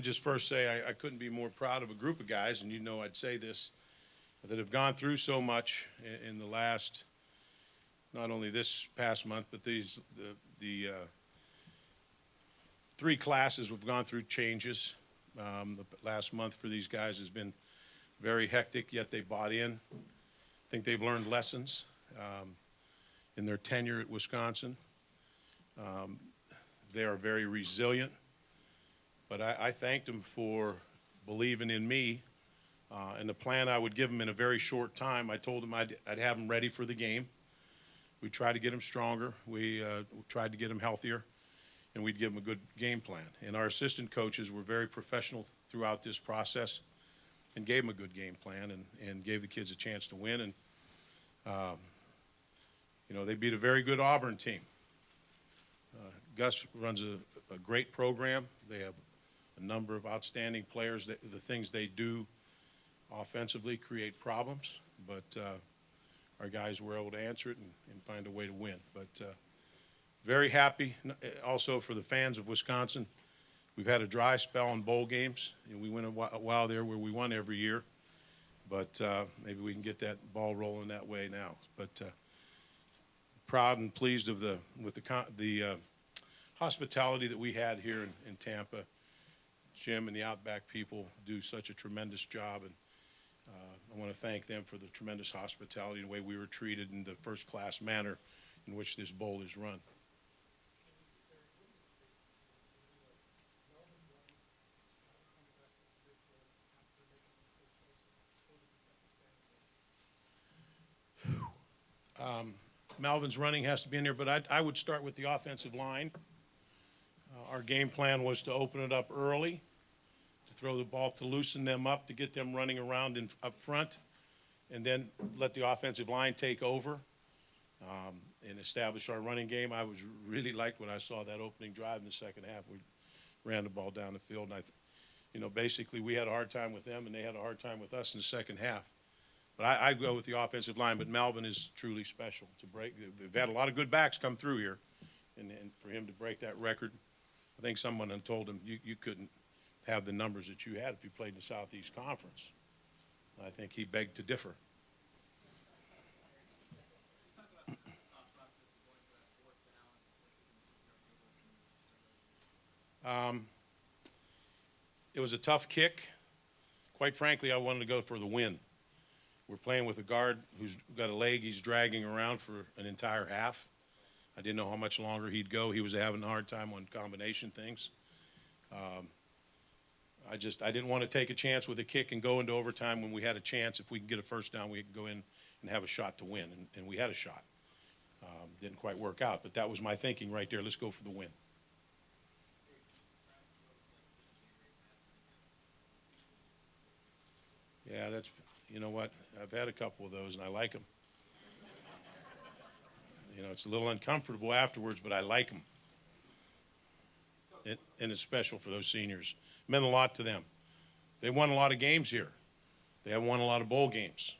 me just first say I couldn't be more proud of a group of guys, and you know I'd say this, that have gone through so much in the last, not only this past month, but the three classes have gone through changes. The last month for these guys has been very hectic, yet they bought in. I think they've learned lessons in their tenure at Wisconsin. They are very resilient. But I thanked them for believing in me and the plan I would give them in a very short time. I told them I'd have them ready for the game. We'd try to get them stronger. We tried to get them healthier, and we'd give them a good game plan. And our assistant coaches were very professional throughout this process and gave them a good game plan and gave the kids a chance to win. And, they beat a very good Auburn team. Gus runs a great program. They have a number of outstanding players. The things they do offensively create problems, but our guys were able to answer it and find a way to win. But very happy also for the fans of Wisconsin. We've had a dry spell in bowl games, and we went a while there where we won every year, but maybe we can get that ball rolling that way now. But proud and pleased with the hospitality that we had here in Tampa. Jim and the Outback people do such a tremendous job, and I want to thank them for the tremendous hospitality and the way we were treated in the first-class manner in which this bowl is run. Malvin's running has to be in there, but I would start with the offensive line. Our game plan was to open it up early, to throw the ball, to loosen them up, to get them running around up front, and then let the offensive line take over and establish our running game. I was really liked when I saw that opening drive in the second half. We ran the ball down the field, and basically we had a hard time with them, and they had a hard time with us in the second half. But I go with the offensive line, but Malvin is truly special to break. They've had a lot of good backs come through here, and for him to break that record, I think someone had told him you couldn't have the numbers that you had if you played in the Southeast Conference. I think he begged to differ. It was a tough kick. Quite frankly, I wanted to go for the win. We're playing with a guard who's got a leg he's dragging around for an entire half. I didn't know how much longer he'd go. He was having a hard time on combination things. I didn't want to take a chance with a kick and go into overtime when we had a chance. If we can get a first down, we could go in and have a shot to win, and we had a shot. Didn't quite work out, but that was my thinking right there. Let's go for the win. Yeah, you know what? I've had a couple of those, and I like them. It's a little uncomfortable afterwards, but I like them. And it's special for those seniors. It meant a lot to them. They won a lot of games here. They have won a lot of bowl games.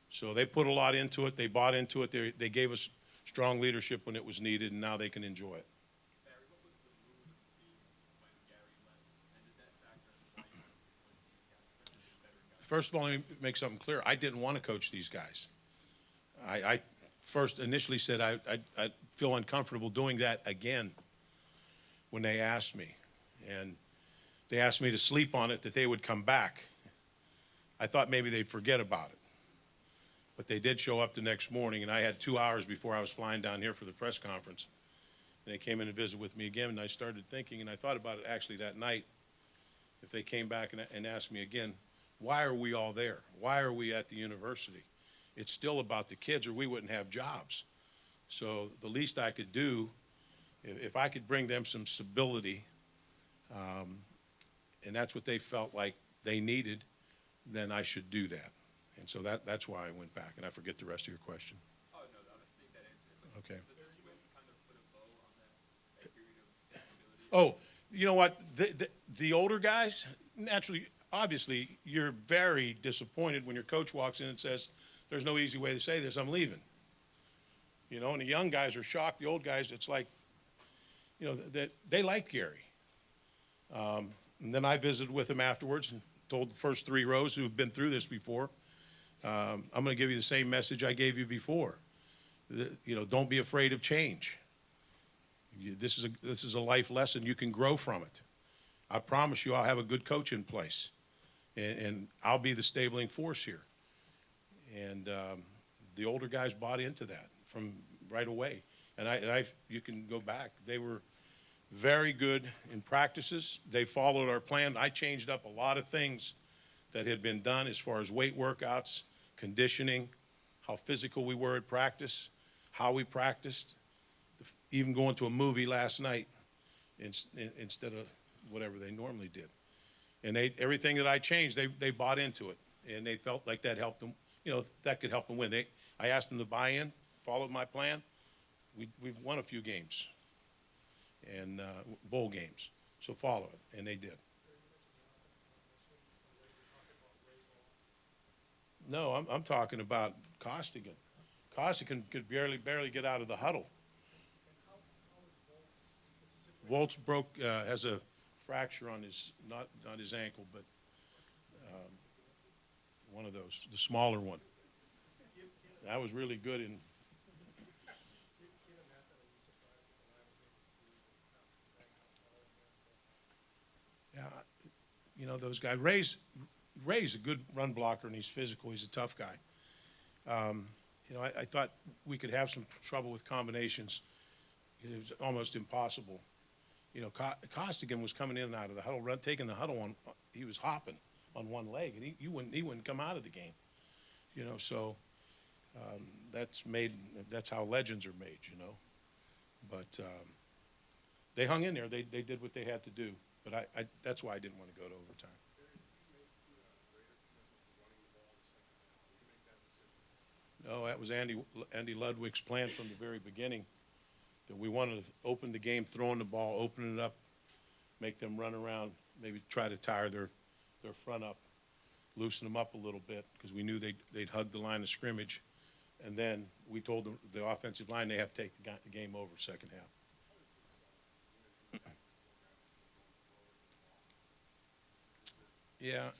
So they put a lot into it. They bought into it. They gave us strong leadership when it was needed, and now they can enjoy it. Barry, what was the mood of the team when Gary left, and did that factor in why you wanted to coach these guys, especially the veteran guys? First of all, let me make something clear. I didn't want to coach these guys. I first initially said I feel uncomfortable doing that again when they asked me. And they asked me to sleep on it, that they would come back. I thought maybe they'd forget about it. But they did show up the next morning, and I had 2 hours before I was flying down here for the press conference. And they came in and visited with me again, and I started thinking, and I thought about it actually that night, if they came back and asked me again, why are we all there? Why are we at the university? It's still about the kids, or we wouldn't have jobs. So the least I could do, if I could bring them some stability, and that's what they felt like they needed, then I should do that. And so that's why I went back. And I forget the rest of your question. Oh, no, I think that answered it. Okay. Does this win kind of put a bow on that period of stability? Oh, you know what? The older guys, naturally, obviously, you're very disappointed when your coach walks in and says, there's no easy way to say this, I'm leaving. And the young guys are shocked. The old guys, it's like, they like Gary. And then I visited with him afterwards and told the first three rows who've been through this before, I'm going to give you the same message I gave you before. Don't be afraid of change. This is a life lesson. You can grow from it. I promise you I'll have a good coach in place, and I'll be the stabling force here. And the older guys bought into that from right away. And you can go back. They were very good in practices. They followed our plan. I changed up a lot of things that had been done as far as weight workouts, conditioning, how physical we were at practice, how we practiced, even going to a movie last night instead of whatever they normally did. And everything that I changed, they bought into it, and they felt like that helped them. That could help them win. I asked them to buy in, followed my plan. We've won a few games, and bowl games. So follow it, and they did. No, I'm talking about Costigan. Costigan could barely get out of the huddle. Volts has a fracture on not his ankle, but one of those, the smaller one. That was really good in. Yeah, those guys. Ray's a good run blocker, and he's physical. He's a tough guy. I thought we could have some trouble with combinations. It was almost impossible. Costigan was coming in and out of the huddle, taking the huddle on. He was hopping on one leg, and he wouldn't come out of the game. So that's how legends are made. But they hung in there. They did what they had to do. But that's why I didn't want to go to overtime. No, that was Andy Ludwig's plan from the very beginning, that we wanted to open the game, throwing the ball, open it up, make them run around, maybe try to tire their front up, loosen them up a little bit, because we knew they'd hug the line of scrimmage. And then we told the offensive line they have to take the game over second half. Yeah,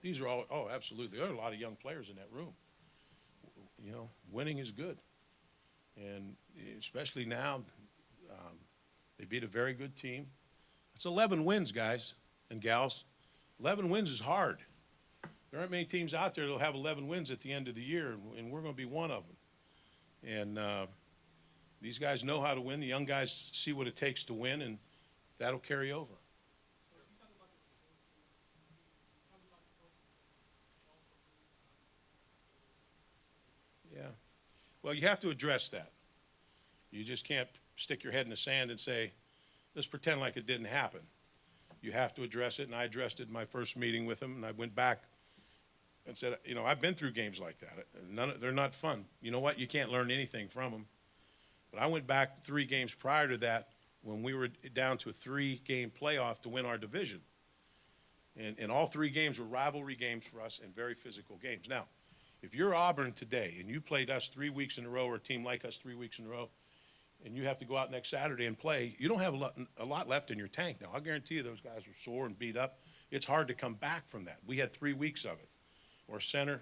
these are all, absolutely. There are a lot of young players in that room. Winning is good. And especially now, they beat a very good team. It's 11 wins, guys and gals. 11 wins is hard. There aren't many teams out there that'll have 11 wins at the end of the year, and we're going to be one of them. And these guys know how to win. The young guys see what it takes to win, and that'll carry over. Yeah. Well, you have to address that. You just can't stick your head in the sand and say, let's pretend like it didn't happen. You have to address it, and I addressed it in my first meeting with them, and I went back and said, I've been through games like that. They're not fun. You know what? You can't learn anything from them. But I went back 3 games prior to that when we were down to a 3-game playoff to win our division. And all 3 games were rivalry games for us and very physical games. Now, if you're Auburn today and you played us 3 weeks in a row, or a team like us 3 weeks in a row, and you have to go out next Saturday and play, you don't have a lot left in your tank now. I'll guarantee you those guys are sore and beat up. It's hard to come back from that. We had 3 weeks of it. Our center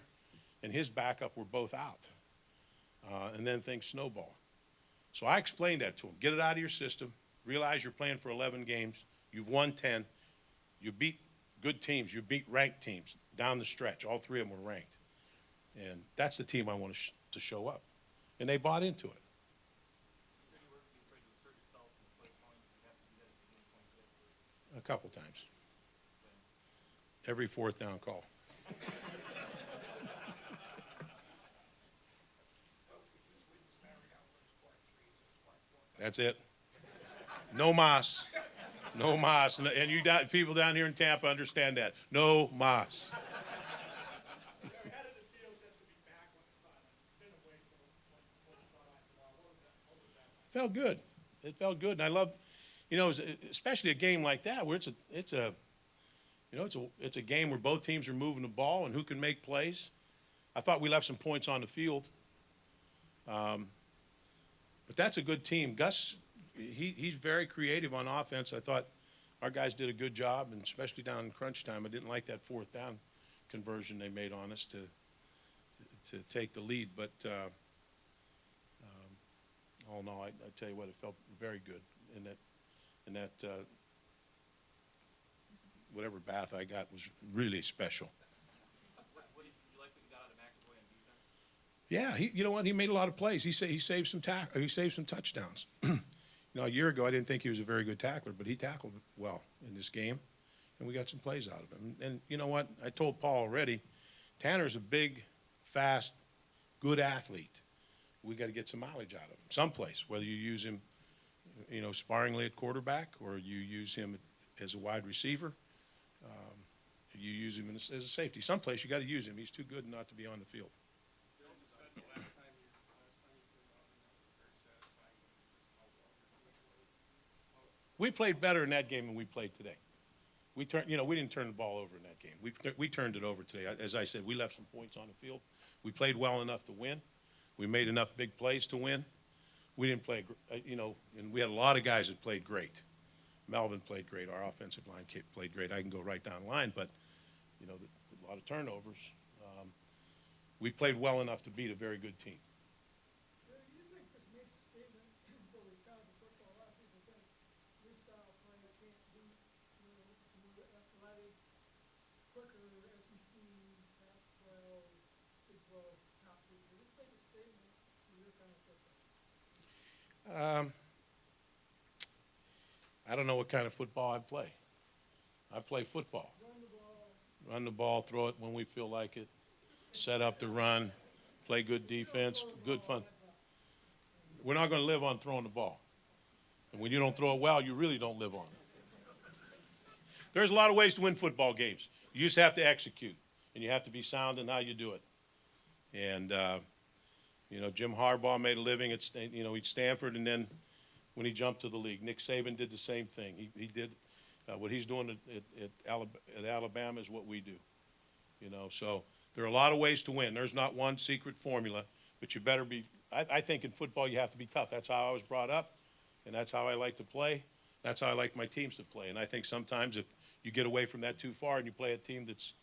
and his backup were both out. And then things snowball. So I explained that to him. Get it out of your system. Realize you're playing for 11 games. You've won 10. You beat good teams. You beat ranked teams down the stretch. All 3 of them were ranked. And that's the team I want to show up. And they bought into it. A couple times. Every 4th down call. That's it. No mas. No mas. And people down here in Tampa understand that. No mas. Felt good. It felt good, and I loved, especially a game like that where it's a game where both teams are moving the ball and who can make plays. I thought we left some points on the field, but that's a good team. Gus, he's very creative on offense. I thought our guys did a good job, and especially down in crunch time. I didn't like that fourth down conversion they made on us to take the lead. But all in all, I tell you what, it felt very good in that whatever bath I got was really special. What did you like what you got out of McAvoy on defense? Yeah, you know what? He made a lot of plays. He saved some touchdowns. You know, a year ago, I didn't think he was a very good tackler, but he tackled well in this game, and we got some plays out of him. And you know what? I told Paul already, Tanner's a big, fast, good athlete. We got to get some mileage out of him someplace, whether you use him, you know, sparingly at quarterback, or you use him as a wide receiver. You use him as a safety. Someplace you got to use him. He's too good not to be on the field. We played better in that game than we played today. We didn't turn the ball over in that game. We turned it over today. As I said, we left some points on the field. We played well enough to win. We made enough big plays to win. We didn't play, and we had a lot of guys that played great. Melvin played great. Our offensive line played great. I can go right down the line, but, you know, a lot of turnovers. We played well enough to beat a very good team. Do you think this makes a statement for Wisconsin football? A lot of people think your style of play can't beat, athletic, quicker SEC, Pac-12, Big 12 top teams. Does this make a statement for your kind of football? I don't know what kind of football I play. I play football. Run the ball, throw it when we feel like it, set up the run, play good defense, good fun. We're not going to live on throwing the ball. And when you don't throw it well, you really don't live on it. There's a lot of ways to win football games. You just have to execute, and you have to be sound in how you do it. And, Jim Harbaugh made a living at Stanford, and then when he jumped to the league, Nick Saban did the same thing. He did what he's doing at Alabama is what we do. So there are a lot of ways to win. There's not one secret formula, but you better be. I think in football you have to be tough. That's how I was brought up, and that's how I like to play. That's how I like my teams to play. And I think sometimes if you get away from that too far and you play a team that's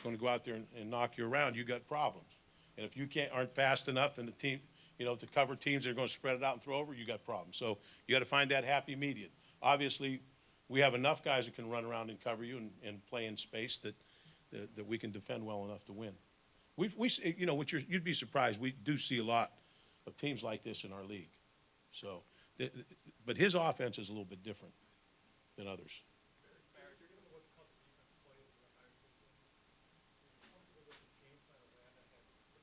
going to go out there and knock you around, you got problems. And if you aren't fast enough in the team, to cover teams that are going to spread it out and throw over, you got problems. So you got to find that happy median. Obviously, we have enough guys that can run around and cover you and play in space that we can defend well enough to win. You'd be surprised. We do see a lot of teams like this in our league. So, but his offense is a little bit different than others.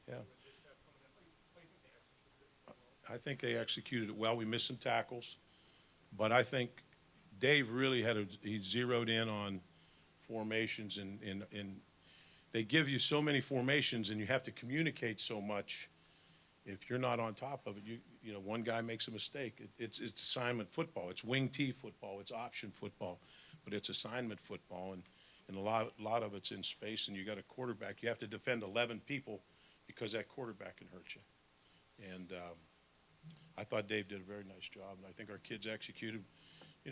Yeah. I think they executed it well. We missed some tackles, but I think Dave really he zeroed in on formations, and they give you so many formations, and you have to communicate so much. If you're not on top of it, one guy makes a mistake. It's assignment football. It's wing T football. It's option football, but it's assignment football, and a lot of it's in space. And you got a quarterback. You have to defend 11 people because that quarterback can hurt you. And I thought Dave did a very nice job, and I think our kids executed.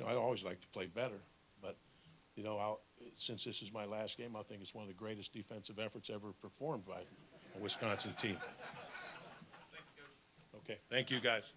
I always like to play better, but since this is my last game, I think it's one of the greatest defensive efforts ever performed by a Wisconsin team. Okay, thank you guys.